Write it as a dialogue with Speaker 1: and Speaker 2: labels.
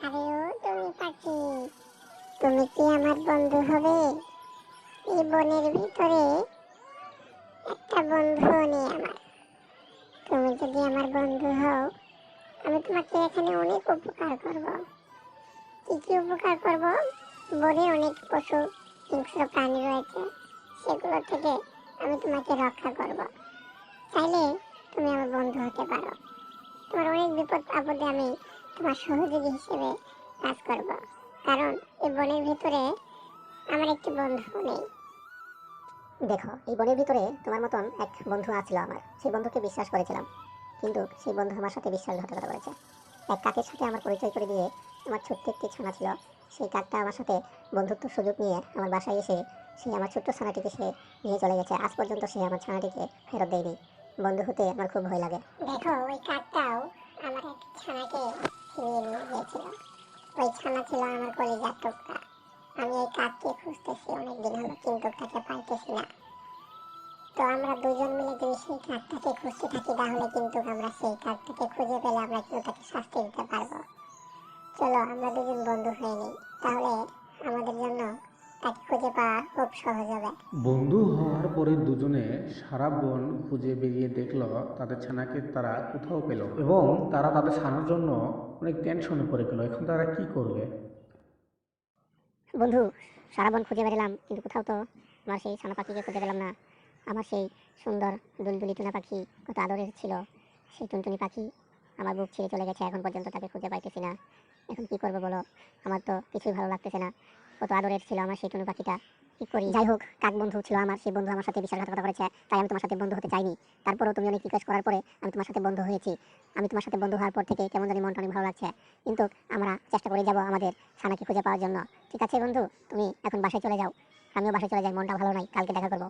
Speaker 1: আরে ও তুমি পাখি, তুমি কি আমার বন্ধু হবে? এই বনের ভিতরে একটা বন্ধু নেই আমার। তুমি যদি আমার বন্ধু হও, আমি তোমাকে এখানে অনেক উপকার করব। কি কি উপকার করব? বনে অনেক পশু হিংস্র প্রাণী রয়েছে, সেগুলো থেকে আমি তোমাকে রক্ষা করব। চাইলে তুমি আমার বন্ধু হতে পারো। তোমার অনেক বিপদ আপদে আমি তোমার সহযোগী হিসেবে কাজ করব, কারণ এই বনের ভিতরে আমার একটি বন্ধু নেই।
Speaker 2: দেখো, এই বনের ভিতরে তোমার মতন এক বন্ধু আছিল আমার। সেই বন্ধুকে বিশ্বাস করেছিলাম, কিন্তু সেই বন্ধু আমার সাথে বিশ্বাসঘাতকতা করেছে। এক কাকের সাথে আমার পরিচয় করে দিয়ে আমার ছোট্ট একটি ছানা ছিল, সেই কাকটা আমার সাথে বন্ধুত্ব সুযোগ নিয়ে আমার বাসায় এসে সে আমার ছোট্ট ছানাটিকে সে নিয়ে চলে গেছে। আজ পর্যন্ত সে আমার ছানাটিকে ফেরত দেয়নি। বন্ধু হতে আমার খুব ভয় লাগে।
Speaker 1: দেখো, ওই কাকটাও আমার এক ছানাকে ছিনিয়ে নিয়ে গিয়েছিল। ওই ছানা ছিল আমার কলিজার টুকরা। আমি এই কাককে খুঁজতেছি অনেকদিন হলো, কিন্তু তাকে পাইতেছি না। তো আমরা দুজন মিলে যদি সেই কাকটাকে খুঁজতে থাকি, তাহলে কিন্তু আমরা সেই কাকটাকে খুঁজে পেলে আমরা কিন্তু তাকে শাস্তি দিতে পারবো। চলো আমরা দুজন বন্ধু হয়ে নিই, তাহলে আমাদের জন্য তাকে খুঁজে পাওয়া খুব সহজ হবে।
Speaker 3: বন্ধু হওয়ার পরে দুজনে সারা বন খুঁজে বেরিয়ে দেখলো তাদের ছানাকে তারা কোথাও পেল না। এবং তারা তাদের ছানার জন্য অনেক টেনশনে পড়ে গেল। এখন তারা কি করবে?
Speaker 2: বন্ধু, সারা বন খুঁজে বেড়ালাম, কিন্তু কোথাও তো আমার সেই ছানা পাখিকে খুঁজে পেলাম না। আমার সেই সুন্দর দুলদুলি টুনা পাখি, কত আদরের ছিল সেই টুনটুনি পাখি, আমার বুক ছেড়ে চলে গেছে। এখন পর্যন্ত তাকে খুঁজে পাইতেছি না। এখন কি করবো বলো? আমার তো কিছুই ভালো লাগতেছে না। কত আদরের ছিল আমার সেই টুনু পাখিটা, কি করি? যাই হোক, কাক বন্ধু ছিল আমার, সেই বন্ধু আমার সাথে বিশ্বাসঘাতকতা করেছে, তাই আমি তোমার সাথে বন্ধু হতে চাইনি। তারপরেও তুমি অনেক রিকোয়েস্ট করার পরে আমি তোমার সাথে বন্ধু হয়েছি। আমি তোমার সাথে বন্ধু হওয়ার পর থেকে কেমন জানি মনটা অনেক ভালো লাগছে। কিন্তু আমরা চেষ্টা করে যাব আমাদের ছানাকে খুঁজে পাওয়ার জন্য। ঠিক আছে বন্ধু, তুমি এখন বাসায় চলে যাও, আমিও বাসায় চলে যাই, মনটা ভালো নাই, কালকে দেখা করবো।